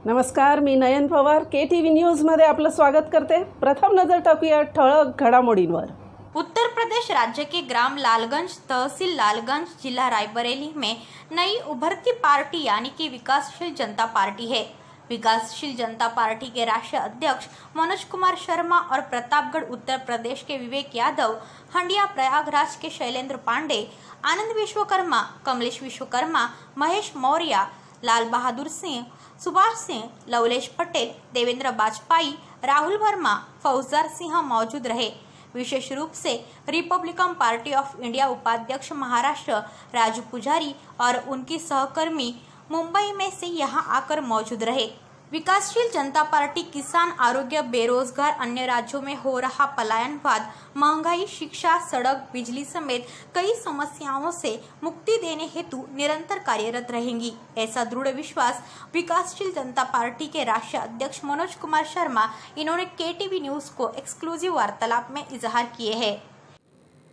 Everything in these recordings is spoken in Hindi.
नमस्कार, मी नयन पवार KTV न्यूजमध्ये आपलं स्वागत करते। प्रथम नजर टाकूया ठळक घडामोडींवर। उत्तर प्रदेश राज्य के ग्राम लालगंज, तहसील लालगंज, जिला रायबरेली में नई उभरती पार्टी यानी कि विकासशील जनता पार्टी है। विकासशील जनता पार्टी के राष्ट्रीय अध्यक्ष मनोज कुमार शर्मा और प्रतापगढ़ उत्तर प्रदेश के विवेक यादव, हंडिया प्रयागराज के शैलेंद्र पांडे, आनंद विश्वकर्मा, कमलेश विश्वकर्मा, महेश मौर्य, लाल बहादुर सिंह, सुभाष सिंह, लवलेश पटेल, देवेंद्र बाजपाई, राहुल वर्मा, फौजदार सिंह मौजूद रहे। विशेष रूप से रिपब्लिकन पार्टी ऑफ इंडिया उपाध्यक्ष महाराष्ट्र राजू पुजारी और उनकी सहकर्मी मुंबई में से यहां आकर मौजूद रहे। विकासशील जनता पार्टी किसान, आरोग्य, बेरोजगार, अन्य राज्यों में हो रहा पलायनवाद, महंगाई, शिक्षा, सड़क, बिजली समेत कई समस्याओं से मुक्ति देने हेतु निरंतर कार्यरत रहेंगी, ऐसा दृढ़ विश्वास विकासशील जनता पार्टी के राष्ट्रीय अध्यक्ष मनोज कुमार शर्मा इन्होंने KTV न्यूज को एक्सक्लूसिव वार्तालाप में इजहार किए हैं।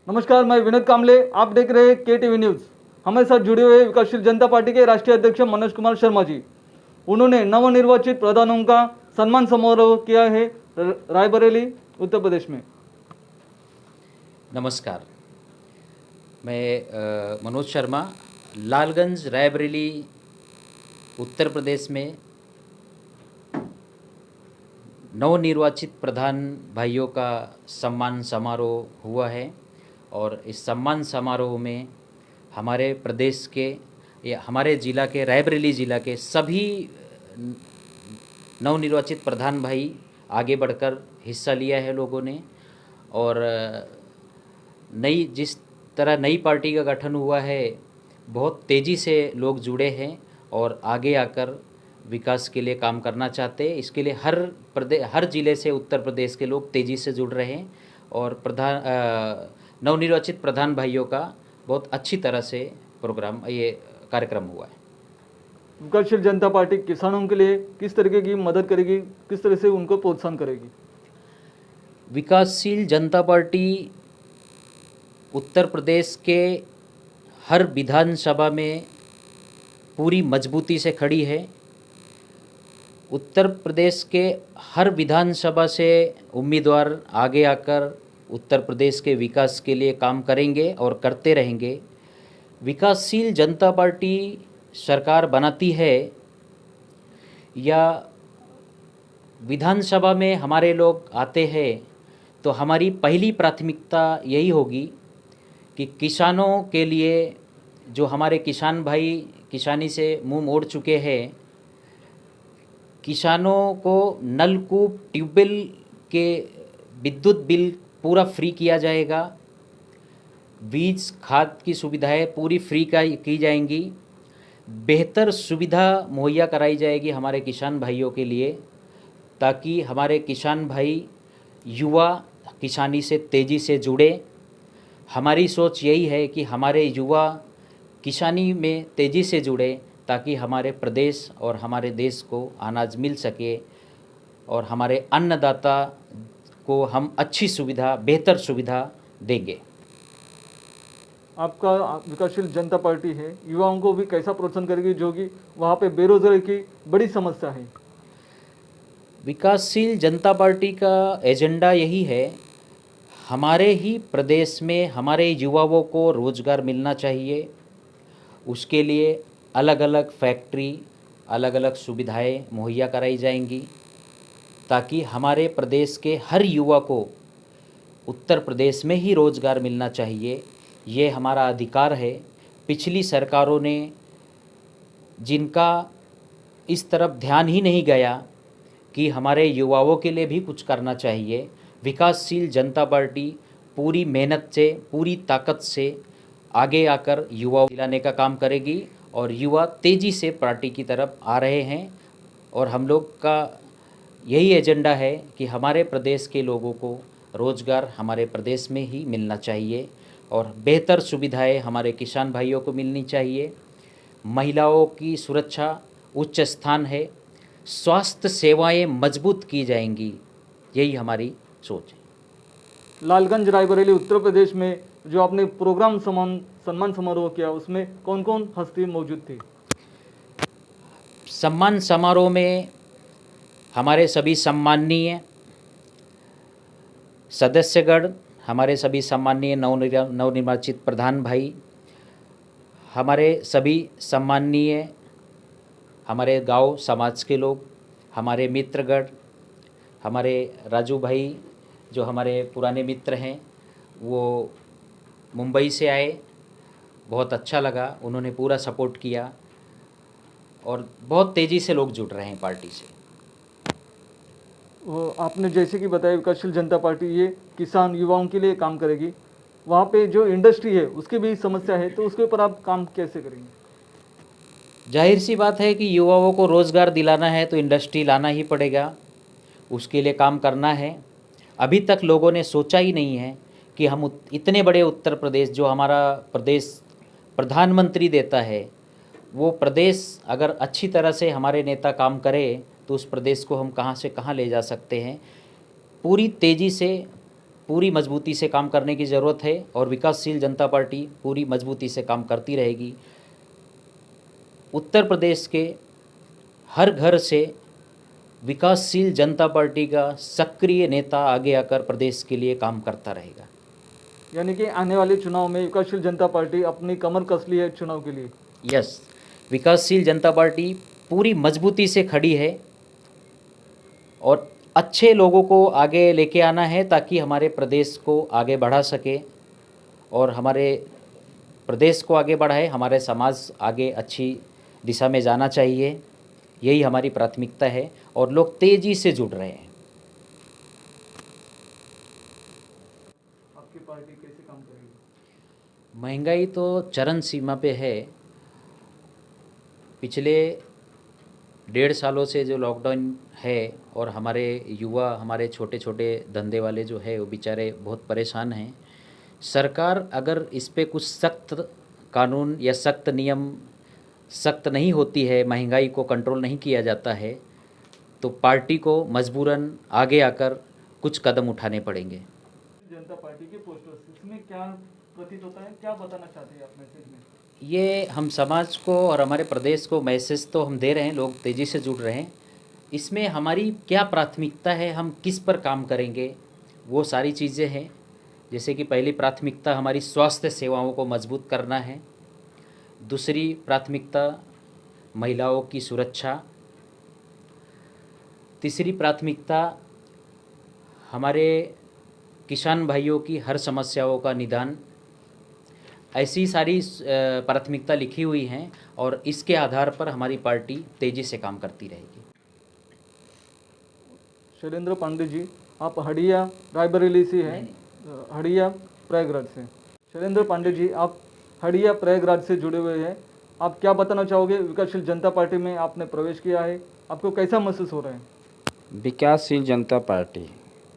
नमस्कार, मैं विनोद कामले, आप देख रहे हैं KTV न्यूज। हमारे साथ जुड़े हुए विकासशील जनता पार्टी के राष्ट्रीय अध्यक्ष मनोज कुमार शर्मा जी। उन्होंने नवनिर्वाचित प्रधानों का सम्मान समारोह किया है रायबरेली उत्तर प्रदेश में। नमस्कार, मैं मनोज शर्मा लालगंज रायबरेली उत्तर प्रदेश में नवनिर्वाचित प्रधान भाइयों का सम्मान समारोह हुआ है और इस सम्मान समारोह में हमारे प्रदेश के या हमारे ज़िला के रायबरेली ज़िला के सभी नवनिर्वाचित प्रधान भाई आगे बढ़कर हिस्सा लिया है लोगों ने। और जिस तरह नई पार्टी का गठन हुआ है, बहुत तेज़ी से लोग जुड़े हैं और आगे आकर विकास के लिए काम करना चाहते हैं। इसके लिए हर ज़िले से उत्तर प्रदेश के लोग तेज़ी से जुड़ रहे हैं और नवनिर्वाचित प्रधान भाइयों का बहुत अच्छी तरह से कार्यक्रम हुआ है। विकासशील जनता पार्टी किसानों के लिए किस तरीके की मदद करेगी, किस तरह से उनको प्रोत्साहन करेगी? विकासशील जनता पार्टी उत्तर प्रदेश के हर विधानसभा में पूरी मजबूती से खड़ी है। उत्तर प्रदेश के हर विधानसभा से उम्मीदवार आगे आकर उत्तर प्रदेश के विकास के लिए काम करेंगे और करते रहेंगे। विकासशील जनता पार्टी सरकार बनाती है या विधानसभा में हमारे लोग आते हैं तो हमारी पहली प्राथमिकता यही होगी कि किसानों के लिए, जो हमारे किसान भाई किसानी से मुंह मोड़ चुके हैं, किसानों को नलकूप, ट्यूबवेल के विद्युत बिल पूरा फ्री किया जाएगा। बीज खाद की सुविधाएं पूरी फ्री की जाएंगी। बेहतर सुविधा मुहैया कराई जाएगी हमारे किसान भाइयों के लिए, ताकि हमारे किसान भाई युवा किसानी से तेज़ी से जुड़े। हमारी सोच यही है कि हमारे युवा किसानी में तेज़ी से जुड़े ताकि हमारे प्रदेश और हमारे देश को अनाज मिल सके और हमारे अन्नदाता को हम अच्छी सुविधा, बेहतर सुविधा देंगे। आपका विकासशील जनता पार्टी है, युवाओं को भी कैसा प्रोत्साहन करेगी, जो कि वहाँ पे बेरोजगारी की बड़ी समस्या है? विकासशील जनता पार्टी का एजेंडा यही है, हमारे ही प्रदेश में हमारे युवाओं को रोज़गार मिलना चाहिए। उसके लिए अलग अलग फैक्ट्री, अलग अलग सुविधाएं मुहैया कराई जाएंगी ताकि हमारे प्रदेश के हर युवा को उत्तर प्रदेश में ही रोज़गार मिलना चाहिए। ये हमारा अधिकार है। पिछली सरकारों ने जिनका इस तरफ ध्यान ही नहीं गया कि हमारे युवाओं के लिए भी कुछ करना चाहिए, विकासशील जनता पार्टी पूरी मेहनत से, पूरी ताकत से आगे आकर युवाओं को दिलाने का काम करेगी और युवा तेज़ी से पार्टी की तरफ आ रहे हैं। और हम लोग का यही एजेंडा है कि हमारे प्रदेश के लोगों को रोज़गार हमारे प्रदेश में ही मिलना चाहिए और बेहतर सुविधाएं हमारे किसान भाइयों को मिलनी चाहिए। महिलाओं की सुरक्षा उच्च स्थान है, स्वास्थ्य सेवाएं मजबूत की जाएंगी, यही हमारी सोच है। लालगंज रायबरेली उत्तर प्रदेश में जो आपने प्रोग्राम सम्मान समारोह किया, उसमें कौन कौन हस्ती मौजूद थी? सम्मान समारोह में हमारे सभी सम्माननीय सदस्यगण, हमारे सभी सम्माननीय नवनिर्वाचित प्रधान भाई, हमारे सभी सम्माननीय हमारे गांव समाज के लोग, हमारे मित्रगण, हमारे राजू भाई जो हमारे पुराने मित्र हैं, वो मुंबई से आए, बहुत अच्छा लगा, उन्होंने पूरा सपोर्ट किया और बहुत तेज़ी से लोग जुड़ रहे हैं पार्टी से। वो आपने जैसे कि बताया विकासशील जनता पार्टी ये किसान युवाओं के लिए काम करेगी, वहाँ पे जो इंडस्ट्री है उसकी भी समस्या है, तो उसके ऊपर आप काम कैसे करेंगे? जाहिर सी बात है कि युवाओं को रोज़गार दिलाना है तो इंडस्ट्री लाना ही पड़ेगा, उसके लिए काम करना है। अभी तक लोगों ने सोचा ही नहीं है कि हम इतने बड़े उत्तर प्रदेश, जो हमारा प्रदेश प्रधानमंत्री देता है, वो प्रदेश अगर अच्छी तरह से हमारे नेता काम करे तो उस प्रदेश को हम कहाँ से कहाँ ले जा सकते हैं। पूरी तेज़ी से, पूरी मजबूती से काम करने की ज़रूरत है और विकासशील जनता पार्टी पूरी मजबूती से काम करती रहेगी। उत्तर प्रदेश के हर घर से विकासशील जनता पार्टी का सक्रिय नेता आगे आकर प्रदेश के लिए काम करता रहेगा। यानी कि आने वाले चुनाव में विकासशील जनता पार्टी अपनी कमर कस ली है चुनाव के लिए। यस, विकासशील जनता पार्टी पूरी मजबूती से खड़ी है और अच्छे लोगों को आगे लेके आना है ताकि हमारे प्रदेश को आगे बढ़ा सके और हमारे प्रदेश को आगे बढ़ाए, हमारे समाज आगे अच्छी दिशा में जाना चाहिए। यही हमारी प्राथमिकता है और लोग तेज़ी से जुड़ रहे हैं। आपकी पार्टी कैसे काम करेगी? महंगाई तो चरम सीमा पे है। पिछले 1.5 सालों से जो लॉकडाउन है और हमारे युवा, हमारे छोटे छोटे धंधे वाले जो है वो बेचारे बहुत परेशान हैं। सरकार अगर इस पे कुछ सख्त कानून या सख्त नियम सख्त नहीं होती है, महंगाई को कंट्रोल नहीं किया जाता है, तो पार्टी को मजबूरन आगे आकर कुछ कदम उठाने पड़ेंगे। जनता पार्टी के पोस्टर्स, इसमें क्या प्रतीत होता है, क्या बताना चाहते हैं आप मैसेज में? ये हम समाज को और हमारे प्रदेश को मैसेज तो हम दे रहे हैं, लोग तेज़ी से जुड़ रहे हैं। इसमें हमारी क्या प्राथमिकता है, हम किस पर काम करेंगे, वो सारी चीज़ें हैं। जैसे कि पहली प्राथमिकता हमारी स्वास्थ्य सेवाओं को मजबूत करना है, दूसरी प्राथमिकता महिलाओं की सुरक्षा, तीसरी प्राथमिकता हमारे किसान भाइयों की हर समस्याओं का निदान। ऐसी सारी प्राथमिकता लिखी हुई हैं और इसके आधार पर हमारी पार्टी तेज़ी से काम करती रहेगी। शैलेंद्र पांडे जी, आप हड़िया रायबरेली से हैं, हड़िया प्रयागराज से। शैलेंद्र पांडे जी, आप हड़िया प्रयागराज से जुड़े हुए हैं, आप क्या बताना चाहोगे? विकासशील जनता पार्टी में आपने प्रवेश किया है, आपको कैसा महसूस हो रहा है? विकासशील जनता पार्टी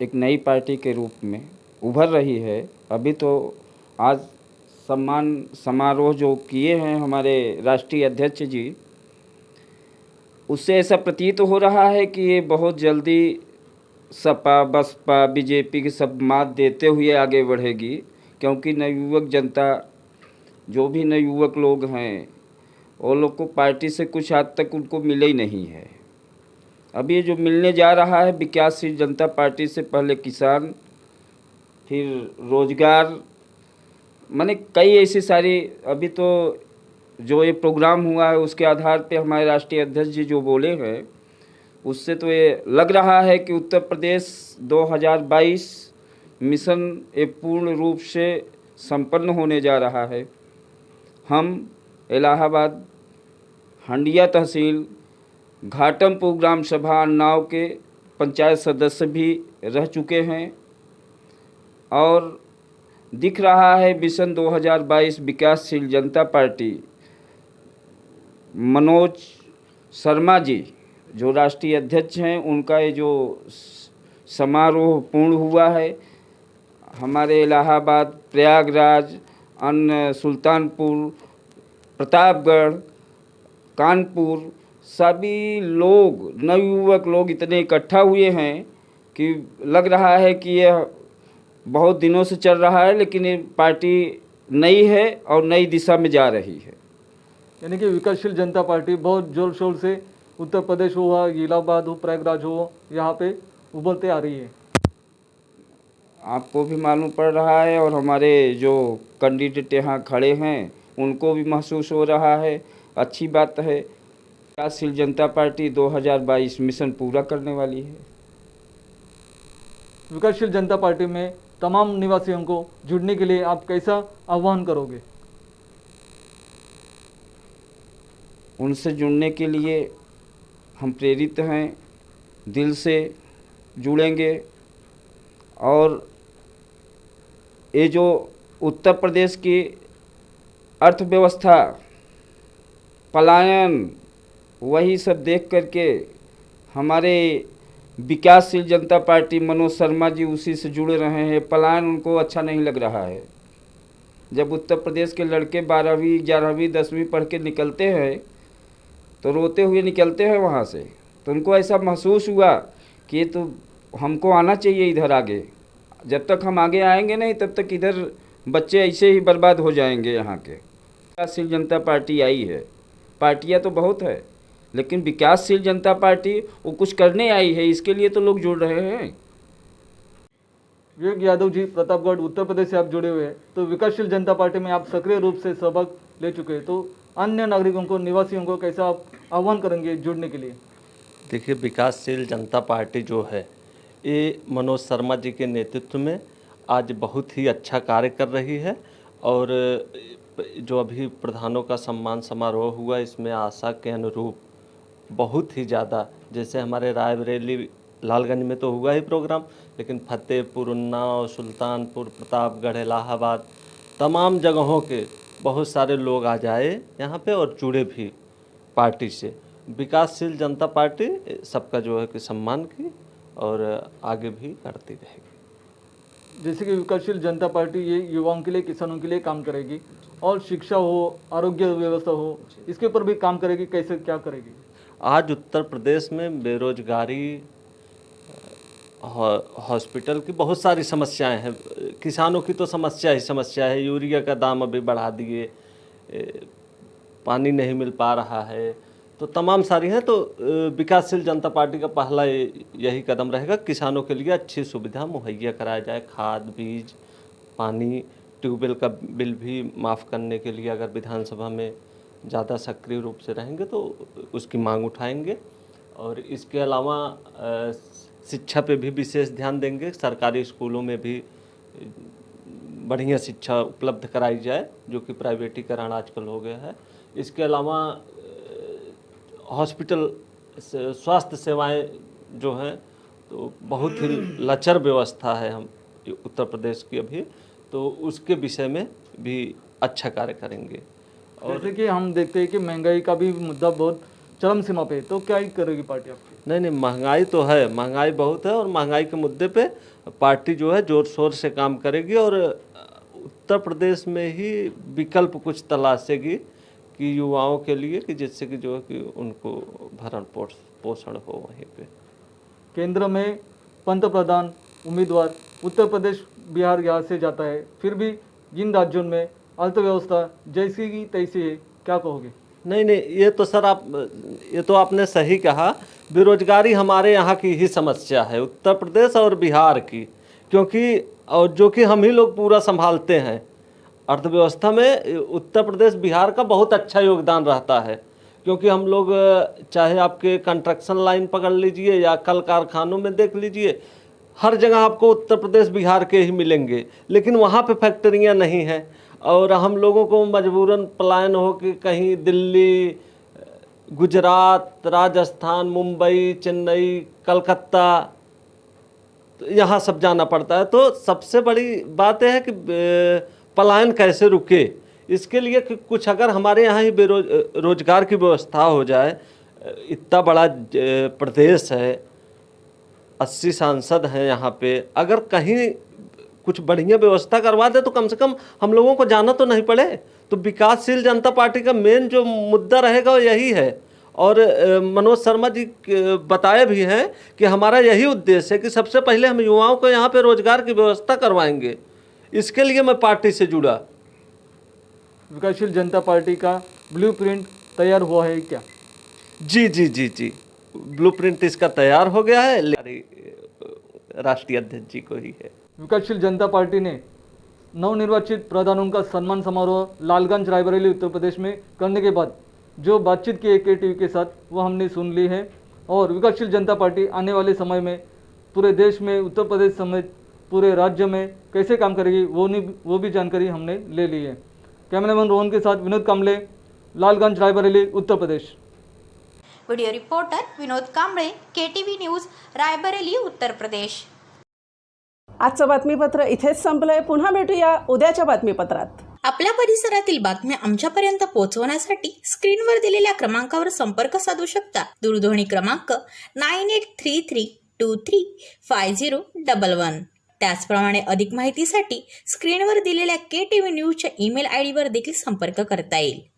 एक नई पार्टी के रूप में उभर रही है। अभी तो आज सम्मान समारोह जो किए हैं हमारे राष्ट्रीय अध्यक्ष जी, उससे ऐसा प्रतीत हो रहा है कि ये बहुत जल्दी सपा बसपा बीजेपी की सब मात देते हुए आगे बढ़ेगी, क्योंकि नवयुवक जनता, जो भी नवयुवक लोग हैं, वो लोग को पार्टी से कुछ हद तक उनको मिले ही नहीं है। अभी ये जो मिलने जा रहा है विकासशील जनता पार्टी से, पहले किसान, फिर रोजगार, माने कई ऐसी सारी, अभी तो जो ये प्रोग्राम हुआ है उसके आधार पे हमारे राष्ट्रीय अध्यक्ष जी जो बोले हैं, उससे तो ये लग रहा है कि उत्तर प्रदेश 2022 मिशन ये पूर्ण रूप से संपन्न होने जा रहा है। हम इलाहाबाद हंडिया तहसील घाटमपुर ग्राम सभा अन्नाव के पंचायत सदस्य भी रह चुके हैं और दिख रहा है मिशन 2022 विकासशील जनता पार्टी, मनोज शर्मा जी जो राष्ट्रीय अध्यक्ष हैं, उनका ये जो समारोह पूर्ण हुआ है, हमारे इलाहाबाद, प्रयागराज, अन्य सुल्तानपुर, प्रतापगढ़, कानपुर, सभी लोग, नवयुवक लोग इतने इकट्ठा हुए हैं कि लग रहा है कि यह बहुत दिनों से चल रहा है, लेकिन ये पार्टी नई है और नई दिशा में जा रही है। यानी कि विकासशील जनता पार्टी बहुत जोर शोर से उत्तर प्रदेश हुआ, इलाहाबाद हो, प्रयागराज हो, यहाँ पे उभरते आ रही है। आपको भी मालूम पड़ रहा है और हमारे जो कैंडिडेट यहाँ खड़े हैं उनको भी महसूस हो रहा है। अच्छी बात है, विकासशील जनता पार्टी 2022 मिशन पूरा करने वाली है। विकासशील जनता पार्टी में तमाम निवासियों को जुड़ने के लिए आप कैसा आह्वान करोगे? उनसे जुड़ने के लिए हम प्रेरित हैं, दिल से जुड़ेंगे। और ये जो उत्तर प्रदेश की अर्थव्यवस्था, पलायन, वही सब देख करके हमारे विकासशील जनता पार्टी मनोज शर्मा जी उसी से जुड़ रहे हैं। पलायन उनको अच्छा नहीं लग रहा है। जब उत्तर प्रदेश के लड़के 12वीं 11वीं 10वीं पढ़ के निकलते हैं तो रोते हुए निकलते हैं वहाँ से, तो उनको ऐसा महसूस हुआ कि तो हमको आना चाहिए इधर आगे। जब तक हम आगे आएंगे नहीं तब तक इधर बच्चे ऐसे ही बर्बाद हो जाएंगे। यहाँ के विकासशील जनता पार्टी आई है, पार्टियाँ तो बहुत है लेकिन विकासशील जनता पार्टी वो कुछ करने आई है, इसके लिए तो लोग जुड़ रहे हैं। विवेक यादव जी, प्रतापगढ़ उत्तर प्रदेश से आप जुड़े हुए हैं, तो विकासशील जनता पार्टी में आप सक्रिय रूप से सहभाग ले चुके हैं, तो अन्य नागरिकों को, निवासियों को कैसा आप आह्वान करेंगे जुड़ने के लिए? देखिए, विकासशील जनता पार्टी जो है ये मनोज शर्मा जी के नेतृत्व में आज बहुत ही अच्छा कार्य कर रही है। और जो अभी प्रधानों का सम्मान समारोह हुआ, इसमें आशा के अनुरूप बहुत ही ज़्यादा, जैसे हमारे रायबरेली लालगंज में तो हुआ ही प्रोग्राम, लेकिन फतेहपुर, उन्नाव, सुल्तानपुर, प्रतापगढ़, इलाहाबाद, तमाम जगहों के बहुत सारे लोग आ जाए यहाँ पे और जुड़े भी पार्टी से। विकासशील जनता पार्टी सबका जो है कि सम्मान की और आगे भी करती रहेगी। जैसे कि विकासशील जनता पार्टी ये युवाओं के लिए, किसानों के लिए काम करेगी, और शिक्षा हो, आरोग्य व्यवस्था हो, इसके ऊपर भी काम करेगी। कैसे, क्या करेगी? आज उत्तर प्रदेश में बेरोजगारी, हॉस्पिटल की बहुत सारी समस्याएं हैं। किसानों की तो समस्या ही समस्या है। यूरिया का दाम अभी बढ़ा दिए, पानी नहीं मिल पा रहा है, तो तमाम सारी हैं। तो विकासशील जनता पार्टी का पहला यही कदम रहेगा, किसानों के लिए अच्छी सुविधा मुहैया कराया जाए। खाद, बीज, पानी, ट्यूबवेल का बिल भी माफ़ करने के लिए अगर विधानसभा में ज़्यादा सक्रिय रूप से रहेंगे तो उसकी मांग उठाएंगे। और इसके अलावा शिक्षा पे भी विशेष ध्यान देंगे। सरकारी स्कूलों में भी बढ़िया शिक्षा उपलब्ध कराई जाए, जो कि प्राइवेटीकरण आजकल हो गया है। इसके अलावा हॉस्पिटल, स्वास्थ्य सेवाएं जो हैं तो बहुत ही लचर व्यवस्था है हम उत्तर प्रदेश की अभी, तो उसके विषय में भी अच्छा कार्य करेंगे। और जैसे कि हम देखते हैं कि महंगाई का भी मुद्दा बहुत चरम सीमा पे, तो क्या ही करेगी पार्टी आपकी? नहीं, महंगाई तो है, महंगाई बहुत है, और महंगाई के मुद्दे पे पार्टी जो है जोर शोर से काम करेगी और उत्तर प्रदेश में ही विकल्प कुछ तलाशेगी कि युवाओं के लिए, कि जिससे कि जो है कि उनको भरण पोषण हो वहीं पे। केंद्र में पंतप्रधान उम्मीदवार उत्तर प्रदेश, बिहार यहाँ से जाता है, फिर भी जिन राज्यों में अर्थव्यवस्था जैसी की तैसी है, क्या कहोगे? नहीं, ये तो सर ये तो आपने सही कहा। बेरोजगारी हमारे यहाँ की ही समस्या है, उत्तर प्रदेश और बिहार की, क्योंकि और जो कि हम ही लोग पूरा संभालते हैं। अर्थव्यवस्था में उत्तर प्रदेश, बिहार का बहुत अच्छा योगदान रहता है, क्योंकि हम लोग चाहे आपके कंस्ट्रक्शन लाइन पकड़ लीजिए या कल कारखानों में देख लीजिए, हर जगह आपको उत्तर प्रदेश, बिहार के ही मिलेंगे, लेकिन वहाँ पे फैक्ट्रियाँ नहीं हैं। और हम लोगों को मजबूरन पलायन हो कि कहीं दिल्ली, गुजरात, राजस्थान, मुंबई, चेन्नई, कलकत्ता, तो यहाँ सब जाना पड़ता है। तो सबसे बड़ी बात यह है कि पलायन कैसे रुके, इसके लिए कि कुछ अगर हमारे यहाँ ही रोजगार की व्यवस्था हो जाए। इतना बड़ा प्रदेश है, 80 सांसद हैं यहाँ पे, अगर कहीं कुछ बढ़िया व्यवस्था करवा दे तो कम से कम हम लोगों को जाना तो नहीं पड़े। तो विकासशील जनता पार्टी का मेन जो मुद्दा रहेगा वो यही है। और मनोज शर्मा जी बताए भी हैं कि हमारा यही उद्देश्य है कि सबसे पहले हम युवाओं को यहाँ पे रोजगार की व्यवस्था करवाएंगे। इसके लिए मैं पार्टी से जुड़ा। विकासशील जनता पार्टी का ब्लूप्रिंट तैयार हुआ है क्या? जी जी जी जी, ब्लूप्रिंट इसका तैयार हो गया है, राष्ट्रीय अध्यक्ष जी को ही है। विकासशील जनता पार्टी ने नवनिर्वाचित प्रधानों का सम्मान समारोह लालगंज रायबरेली उत्तर प्रदेश में करने के बाद जो बातचीत की KTV के साथ वो हमने सुन ली है। और विकासशील जनता पार्टी आने वाले समय में पूरे देश में, उत्तर प्रदेश समेत पूरे राज्य में कैसे काम करेगी वो भी जानकारी हमने ले ली है। कैमरामैन रोहन के साथ Vinod Kamble, Lalganj Raebareli Uttar Pradesh. Video reporter Vinod Kamble, KTV news, Raebareli, Uttar Pradesh. आजचं बातमीपत्र इथेच संपलंय. पुन्हा भेटूया उद्याच्या बातमीपत्रात. आपल्या परिसरातील बातम्या आमच्यापर्यंत पोहोचवण्यासाठी स्क्रीनवर दिलेल्या क्रमांकावर संपर्क साधू शकता. दूरध्वनी क्रमांक 9833235011. त्याचप्रमाणे अधिक माहितीसाठी स्क्रीनवर दिलेल्या KTV न्यूजच्या ईमेल ID वर देखील संपर्क करता येईल.